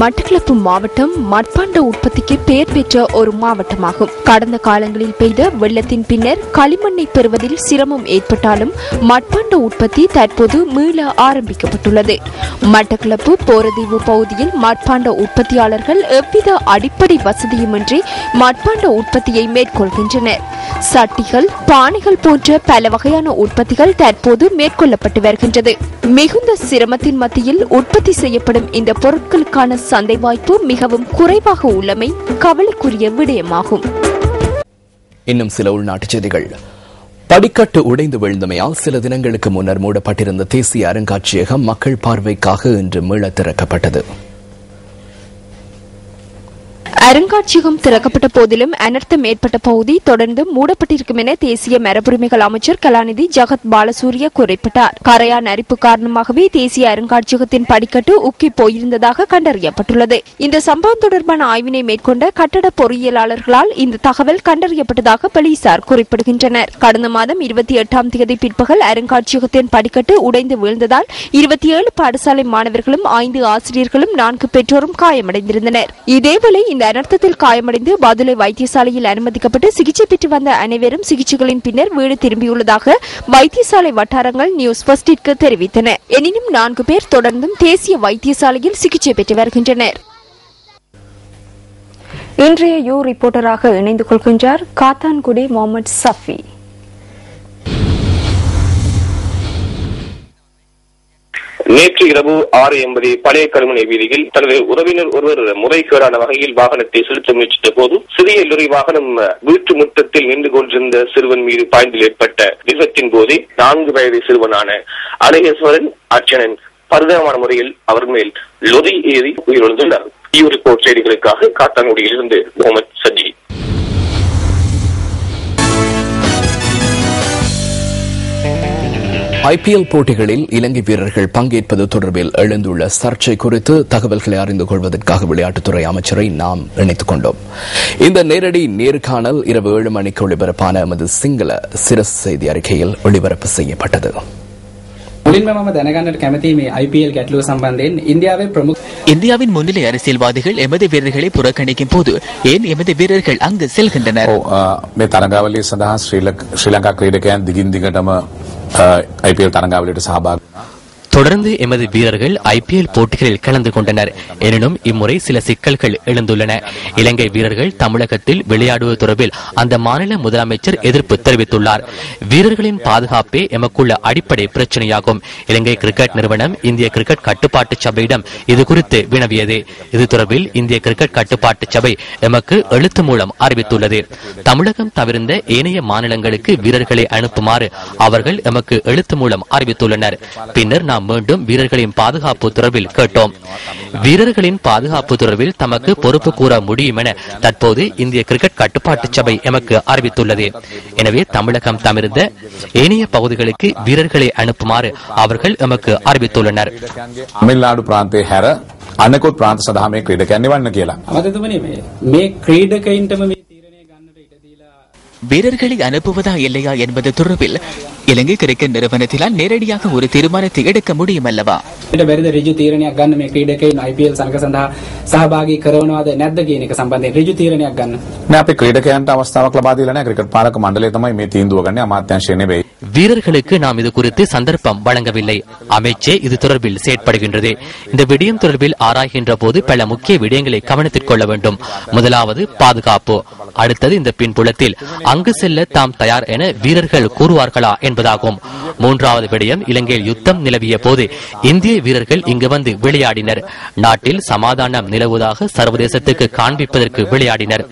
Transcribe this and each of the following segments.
மட்டக்களப்பு மாவட்டம் மட்பாண்ட உற்பத்திக்கு பெயர் பெற்ற ஒரு மாவட்டமாகும். கடந்த காலங்களில் பெய்த வெள்ளத்தின் பின்னர் களிமண்ணை பெறுவதில் சிரமம் ஏற்பட்டாலும் மட்பாண்ட உற்பத்தி தற்போது மீள ஆரம்பிக்கப்பட்டுள்ளது. மட்டக்களப்பு போரதீவு பகுதியில் மட்பாண்ட உற்பத்தியாளர்கள் எவ்வித அடிப்படை வசதியுமின்றி மட்பாண்ட உற்பத்தியை மேற்கொள்கின்றனர். சட்டிகள், பானைகள் போன்ற பல வகையான உற்பத்திகள் தற்போது மேற்கொள்ளப்பட்டு வருகின்றது. மிகுந்த சிரமத்தின் மத்தியில் உற்பத்தி செய்யப்படும் இந்த பொருட்களுக்கான சந்தை வாய்ப்பு மிகவும் குறைவாக உள்ளமை கவலைக்குரிய விடயமாகும். இன்னும் சில உள்நாட்டு செய்திகள். படிக்கட்டு உடைந்து விழுந்தமையால் சில தினங்களுக்கு முன்னர் மூடப்பட்டிருந்த தேசிய அருங்காட்சியகம் மக்கள் பார்வைக்காக இன்று மீள திறக்கப்பட்டது. அருங்காட்சியகம் திறக்கப்பட்ட போதிலும் அனர்த்தம் ஏற்பட்ட பகுதி தொடர்ந்து மூடப்பட்டிருக்கும் என தேசிய மரபுரிமைகள் அமைச்சர் கலாநிதி ஜகத் பாலசூரிய குறிப்பிட்டார். கரையான் அரிப்பு காரணமாகவே தேசிய அருங்காட்சியகத்தின் படிக்கட்டு உக்கி போயிருந்ததாக கண்டறியப்பட்டுள்ளது. இந்த சம்பவம் தொடர்பான ஆய்வினை மேற்கொண்ட கட்டட பொறியியலாளர்களால் இந்த தகவல் கண்டறியப்பட்டதாக போலீசார் குறிப்பிடுகின்றனர். கடந்த மாதம் 28ஆம் தேதி பிற்பகல் அருங்காட்சியகத்தின் படிக்கட்டு உடைந்து வீழ்ந்ததால் 27 பாடசாலை மாணவர்களும் 5 ஆசிரியர்களும் 4 பெற்றோரும் காயமடைந்திருந்தனர். இதேவேளை இந்த அனர்த்தத்தில் காயமடைந்து பாதுளை வைத்தியசாலையில் அனுமதிக்கப்பட்டு சிகிச்சை பெற்று வந்த அனைவரும் சிகிச்சைகளின் பின்னர் வீடு திரும்பியுள்ளதாக வைத்தியசாலை வட்டாரங்கள் நியூஸ் ஃபர்ஸ்டிற்கு தெரிவித்தன. எனினும் 4 பேர் தொடர்ந்தும் தேசிய வைத்தியசாலையில் சிகிச்சை பெற்று வருகின்றனர். இன்றைய யூ ரிப்போர்ட்டராக இணைந்து கொள்கின்றார் காத்தான்குடி முகமது சஃபி. நேற்று இரவு 6:80 பழைய கருமனை வீதியில் தனது உறவினர் ஒருவர் முறைகேடான வகையில் வாகனத்தை செலுத்த முயற்சித்த போது சிறிய லொரி வாகனம் வீட்டு முற்றத்தில் நின்று கொண்டிருந்த சிறுவன் மீது பாய்ந்ததில் ஏற்பட்ட விபத்தின் போது 4 வயது சிறுவனான அழகேஸ்வரன் அர்ச்சனன் பரிதாபமான முறையில் அவர் மேல் லொரி ஏறி உயிரிழந்துள்ளார். ரிப்போர்ட் செய்திகளுக்காக காத்தான்குடியில் இருந்து முகமது சஜி. IPL போட்டிகளில் இலங்கை வீரர்கள் பங்கேற்பது தொடர்பில் எழுந்துள்ள சர்ச்சை குறித்து தகவல்களை அறிந்து கொள்வதற்காக விளையாட்டுத்துறை அமைச்சரை நாம் இணைத்துக் கொண்டோம். இந்த நேரடி நேர்காணல் இரவு 7 மணிக்கு ஒளிபரப்பான எமது சிங்கள சிரசு செய்தி அறிக்கையில் ஒளிபரப்பு செய்யப்பட்டது. இந்தியாவின் முன்னிலை அரசியல்வாதிகள் எமது வீரர்களை புறக்கணிக்கும் போது ஏன் எமது வீரர்கள் அங்கு செல்கின்றனர்? ஸ்ரீலங்கா கிரீடகයන් දිගින් දිගටම IPL තරඟාවලියට සහභාගී වුණා. தொடர்ந்து எமது வீரர்கள் IPL போட்டிகளில் கலந்து கொண்டனர். எனினும் இம்முறை சில சிக்கல்கள் எழுந்துள்ளன. இலங்கை வீரர்கள் தமிழகத்தில் விளையாடுவது தொடர்பில் அந்த மாநில முதலமைச்சர் எதிர்ப்பு தெரிவித்துள்ளார். வீரர்களின் பாதுகாப்பே எமக்குள்ள அடிப்படை பிரச்சனையாகும். இலங்கை கிரிக்கெட் நிறுவனம் இந்திய கிரிக்கெட் கட்டுப்பாட்டு சபையிடம் இது குறித்து வினவியது. இது தொடர்பில் இந்திய கிரிக்கெட் கட்டுப்பாட்டு சபை எமக்கு எழுத்து மூலம் அறிவித்துள்ளது. தமிழகம் தவிர்ந்த ஏனைய மாநிலங்களுக்கு வீரர்களை அனுப்புமாறு அவர்கள் எமக்கு எழுத்து மூலம் அறிவித்துள்ளனர். பின்னர் நாம் மீண்டும் வீரர்களின் பாதுகாப்பு தொடர்பில் கேட்டோம். வீரர்களின் பாதுகாப்பு தொடர்பில் தமக்கு பொறுப்பு கூற முடியும் என தற்போது இந்திய கிரிக்கெட் கட்டுப்பாட்டு சபை எமக்கு அறிவித்துள்ளது. எனவே தமிழகம் தவிர்ந்த ஏனைய பகுதிகளுக்கு வீரர்களை அனுப்புமாறு அவர்கள் எமக்கு அறிவித்துள்ளனர். தமிழ்நாடு பிராந்தේ හැර අනෙකුත් ප්‍රාන්ත සඳහා මේ ක්‍රීඩකයන් නිවන්න කියලා. මේ ක්‍රීඩකයින්ටම வீரர்களை அனுப்புவதா இல்லையா என்பது தொடர்பில் இலங்கை கிரிக்கெட் நிறுவனத்தினால் நேரடியாக ஒரு தீர்மானத்தை எடுக்க முடியும் அல்லவா? ඍජු තීරණයක් ගන්න මේ ක්‍රීඩකයින් IPL සනක සඳහා සහභාගී කරනවාද නැද්ද කියන එක සම්බන්ධයෙන් ඍජු තීරණයක් ගන්න. නෑ අපි ක්‍රීඩකයන්ට අවස්ථාවක් ලබා දීලා නෑ. ක්‍රිකට් පාලක මණ්ඩලය තමයි මේ තීන්දුව ගන්නේ, අමාත්‍යාංශය නෙවෙයි. வீரர்களுக்கு நாம் இது குறித்து சந்தர்ப்பம் வழங்கவில்லை. அமைச்சே இது தொடர்பில் செயற்படுகின்றது. இந்த விடயம் தொடர்பில் ஆராய்கின்ற போது பல முக்கிய விடயங்களை கவனத்தில் கொள்ள வேண்டும். முதலாவது பாதுகாப்பு, அடுத்தது இந்த பின்புலத்தில் அங்கு செல்ல தாம் தயார் என வீரர்கள் கூறுவார்களா என்பதாகும். மூன்றாவது விடயம், இலங்கையில் யுத்தம் நிலவிய போது இந்திய வீரர்கள் இங்கு வந்து விளையாடினர். நாட்டில் சமாதானம் நிலவுவதாக சர்வதேசத்துக்கு காண்பிப்பதற்கு விளையாடினர்.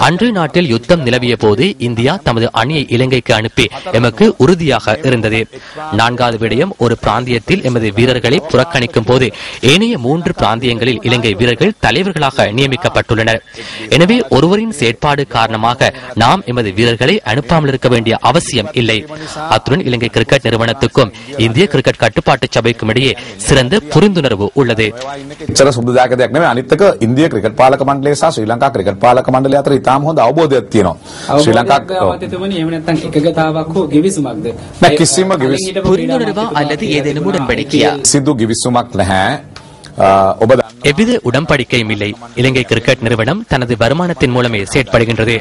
அன்று நாட்டில் யுத்தம் நிலவிய போது இந்தியா தமது அணியை இலங்கைக்கு அனுப்பி எமக்கு உறுதியாக இருந்தது. நான்காவது விடயம், ஒரு பிராந்தியத்தில் எமது வீரர்களை புறக்கணிக்கும் போது ஏனைய 3 பிராந்தியங்களில் இலங்கை வீரர்கள் தலைவர்களாக நியமிக்கப்பட்டுள்ளனர். எனவே ஒருவரின் செயற்பாடு காரணமாக நாம் எமது வீரர்களை அனுப்பாமல் இருக்க வேண்டிய அவசியம் இல்லை. அத்துடன் இலங்கை கிரிக்கெட் நிறுவனத்துக்கும் இந்திய கிரிக்கெட் கட்டுப்பாட்டு சபைக்கும் இடையே சிறந்த புரிந்துணர்வு உள்ளது. අනිත් එක ඉන්දිය ක්‍රිකට් පාලක මණ්ඩලය සහ ශ්‍රී ලංකා ක්‍රිකට් පාලක මණ්ඩලය අතර ඉතාම හොඳ අවබෝධයක් තියෙනවා. ශ්‍රී ලංකා புரிந்துணர்வா அல்லது ஏதேனும் உடன்படிக்கையா? සිදු ගිවිසුමක් නැහැ. ඔබ எவ்வித உடன்படிக்கையும் இல்லை. இலங்கை கிரிக்கெட் நிறுவனம் தனது வருமானத்தின் மூலமே செயற்படுகின்றது.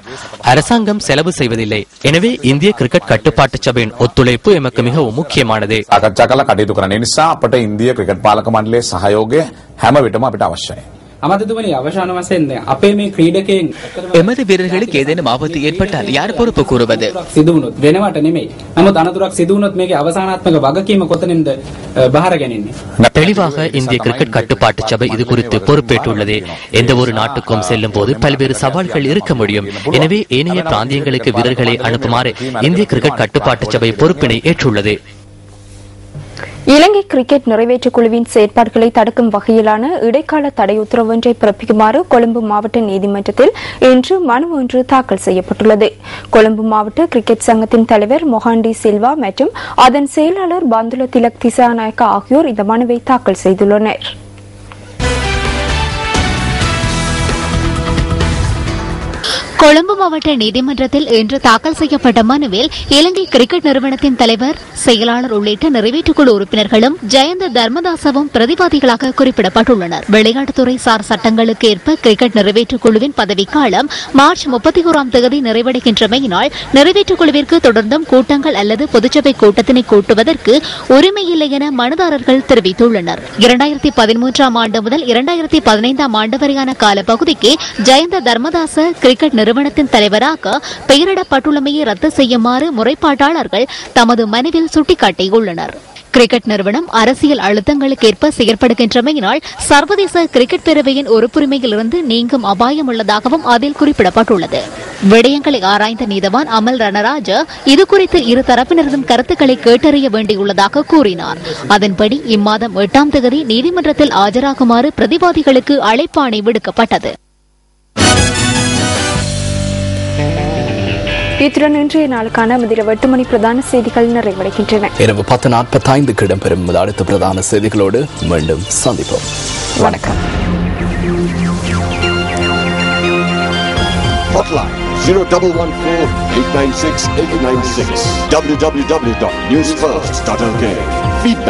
அரசாங்கம் செலவு செய்வதில்லை. எனவே இந்திய கிரிக்கெட் கட்டுப்பாட்டு சபையின் ஒத்துழைப்பு எமக்கு மிகவும் முக்கியமானது. සාකච්ඡා කරලා කටයුතු කරන්න. ඒ නිසා අපට ඉන්දියා ක්‍රිකට් පාලක මණ්ඩලයේ සහයෝගය හැම විටම අපිට අවශ්‍යයි. අමතතුමනි අවසාන වශයෙන් අපේ මේ ක්‍රීඩකයන් எமது வீரர்களுக்கு ஏதேனும் ஆபத்து ஏற்பட்டால் யார் பொறுப்பு கூறுவது? සිදු වුණොත් වෙනවට නෙමෙයි. නමුත් අනතුරක් සිදු වුණොත් මේකේ අවසානාත්මක වගකීම කොතනින්ද බාර ගැනෙන්නේ? தெளிவாக இந்திய கிரிக்கெட் கட்டுப்பாட்டு சபை இது குறித்து பொறுப்பேற்றுள்ளது. எந்த ஒரு நாட்டுக்கும் செல்லும் போது பல்வேறு சவால்கள் இருக்க முடியும். எனவே ஏனைய பிராந்தியங்களுக்கு வீரர்களை அனுப்புமாறு இந்திய கிரிக்கெட் கட்டுப்பாட்டு சபை பொறுப்பினை ஏற்றுள்ளது. இலங்கை கிரிக்கெட் நிறைவேற்று குழுவின் செயற்பாடுகளை தடுக்கும் வகையிலான இடைக்கால தடை உத்தரவு ஒன்றை பிறப்பிக்குமாறு கொழும்பு மாவட்ட நீதிமன்றத்தில் இன்று மனு ஒன்று தாக்கல் செய்யப்பட்டுள்ளது. கொழும்பு மாவட்ட கிரிக்கெட் சங்கத்தின் தலைவர் மொஹாண்டி சில்வா மற்றும் அதன் செயலாளர் பந்துல திலக் திசாநாயக்க ஆகியோர் இந்த மனுவை தாக்கல் செய்துள்ளனர். கொழும்பு மாவட்ட நீதிமன்றத்தில் இன்று தாக்கல் செய்யப்பட்ட மனுவில் இலங்கை கிரிக்கெட் நிறுவனத்தின் தலைவர், செயலாளர் உள்ளிட்ட நிறைவேற்றுக்குழு உறுப்பினர்களும் ஜெயந்த தர்மதாசவும் பிரதிவாதிகளாக குறிப்பிடப்பட்டுள்ளனர். விளையாட்டுத்துறை சார் சட்டங்களுக்கு ஏற்ப கிரிக்கெட் நிறைவேற்றுக்குழுவின் பதவிக்காலம் மார்ச் 31ஆம் தேதி நிறைவடைகின்றமையினால் நிறைவேற்றுக்குழுவிற்கு தொடர்ந்தும் கூட்டங்கள் அல்லது பொதுச்சபை கூட்டத்தினை கூட்டுவதற்கு உரிமையில்லை என மனுதாரர்கள் தெரிவித்துள்ளனர். 2013ஆம் ஆண்டு முதல் 2015ஆம் ஆண்டு வரையான காலப்பகுதிக்கு ஜெயந்த தர்மதாச கிரிக்கெட் நிறுவனத்தின் தலைவராக பெயரிடப்பட்டுள்ளமையை ரத்து செய்யுமாறு முறைப்பாட்டாளர்கள் தமது மனுவில் சுட்டிக்காட்டியுள்ளனர். கிரிக்கெட் நிறுவனம் அரசியல் அழுத்தங்களுக்கேற்ப செயற்படுகின்றமையினால் சர்வதேச கிரிக்கெட் பேரவையின் உறுப்புரிமையிலிருந்து நீங்கும் அபாயம் உள்ளதாகவும் அதில் குறிப்பிடப்பட்டுள்ளது. விடயங்களை ஆராய்ந்த நீதவான் அமல் ரணராஜ இதுகுறித்து இரு தரப்பினரிடம் கருத்துக்களை கேட்டறிய வேண்டியுள்ளதாக கூறினார். அதன்படி இம்மாதம் 8ஆம் தேதி நீதிமன்றத்தில் ஆஜராகுமாறு பிரதிவாதிகளுக்கு அழைப்பாணை விடுக்கப்பட்டது. இத்துடன் இன்றைய நாளுக்கான மதியம் 8 மணி பிரதான செய்திகள் நிறைவடைகின்றன. இரவு 10:45 இடம்பெறும் அடுத்த பிரதான செய்திகளோடு மீண்டும் சந்திப்போம். வணக்கம். Hotline 0114-896-896 www.newsfirst.lk. Feedback